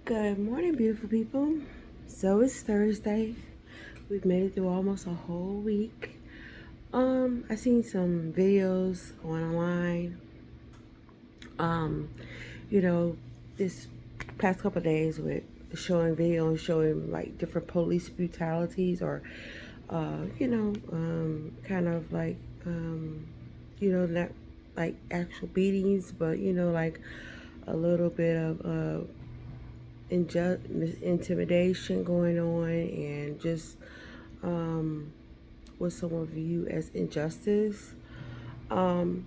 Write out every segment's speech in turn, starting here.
Good morning, beautiful people. So it's Thursday. We've made it through almost a whole week. I seen some videos online. Um, you know, this past couple of days with showing videos showing like different police brutalities or kind of like not like actual beatings, but like a little bit of intimidation going on, and just um, what someone view as injustice. Um,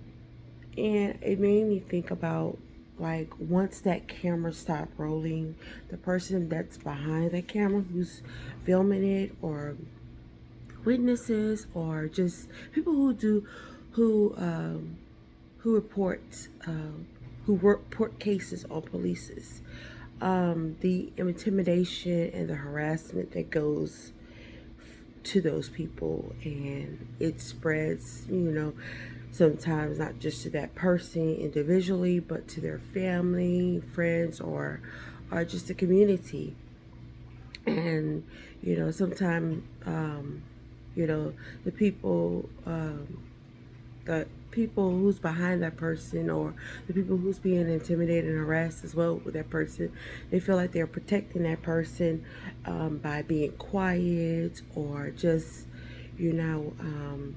and it made me think about, like, once that camera stopped rolling, the person that's behind that camera who's filming it, or witnesses, or just people who report who report cases on police, the intimidation and the harassment that goes to those people, and it spreads, sometimes not just to that person individually, but to their family, friends, or just the community. And sometimes you know the people the people who's behind that person, or the people who's being intimidated and harassed as well with that person, they feel like they're protecting that person by being quiet, or just you know um,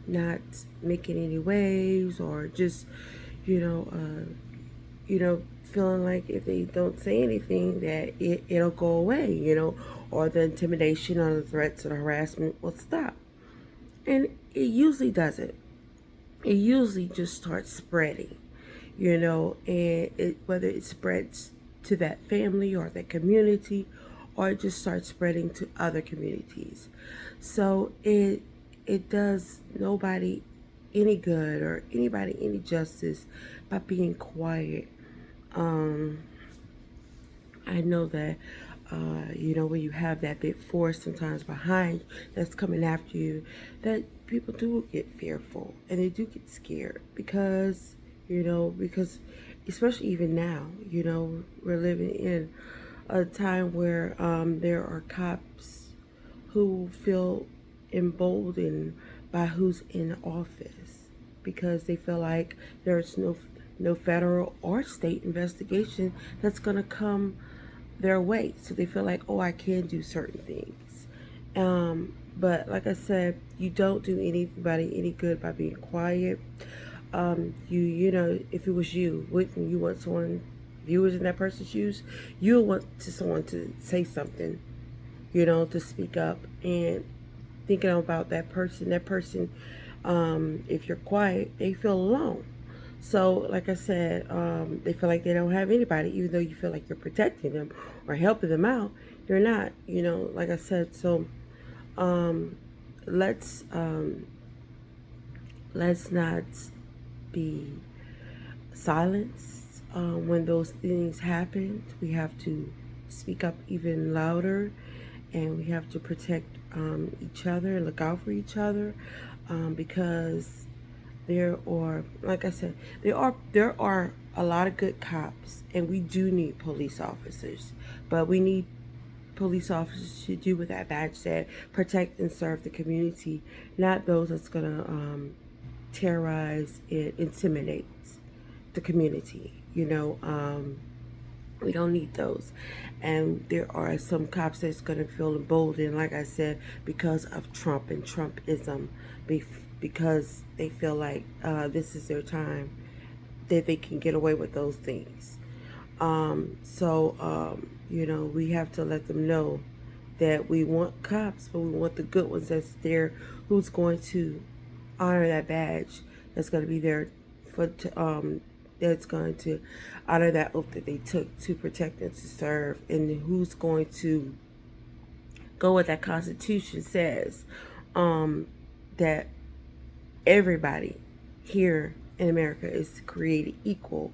not making any waves, or just you know uh, feeling like if they don't say anything, that it'll go away, or the intimidation or the threats or the harassment will stop. And it usually doesn't. It usually just starts spreading, and whether it spreads to that family or that community, or it just starts spreading to other communities. So it does nobody any good, or anybody any justice, by being quiet. um I know that, when you have that big force sometimes behind that's coming after you, that people do get fearful and they do get scared, because especially even now, we're living in a time where there are cops who feel emboldened by who's in office, because they feel like there's no federal or state investigation that's going to come their way. So they feel like, oh, I can do certain things. But like I said, you don't do anybody any good by being quiet. If it was you, wouldn't you want someone, viewers in that person's shoes, you would want someone to say something, to speak up, and thinking about that person, if you're quiet, they feel alone. So, like I said, they feel like they don't have anybody, even though you feel like you're protecting them or helping them out. You're not, like I said. So, um, let's um, let's not be silenced when those things happen. We have to speak up even louder, and we have to protect each other, look out for each other, because there are, like I said, there are a lot of good cops, and we do need police officers, but we need police officers to do what that badge said: protect and serve the community, not those that's gonna terrorize and intimidate the community. We don't need those. And there are some cops that's going to feel emboldened, like I said, because of Trump and Trumpism, because they feel like this is their time, that they can get away with those things. We have to let them know that we want cops, but we want the good ones that's there, who's going to honor that badge, that's going to be there that's going to honor that oath that they took to protect and to serve, and who's going to go what that Constitution says, that everybody here in America is created equal,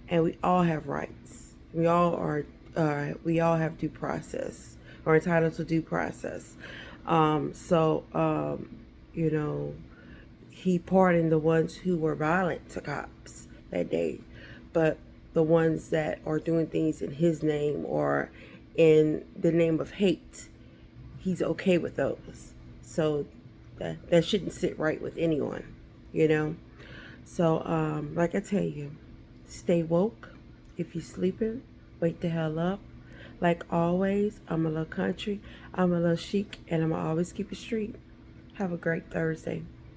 and we all have rights. We all have due process, or entitled to due process. So you know, he pardoned the ones who were violent to cops that day, but the ones that are doing things in his name or in the name of hate, he's okay with those. So that shouldn't sit right with anyone, you know. So like I tell you, stay woke. If you're sleeping, wake the hell up. Like always, I'm a little country, I'm a little chic, and I'm going to always keep it street. Have a great Thursday.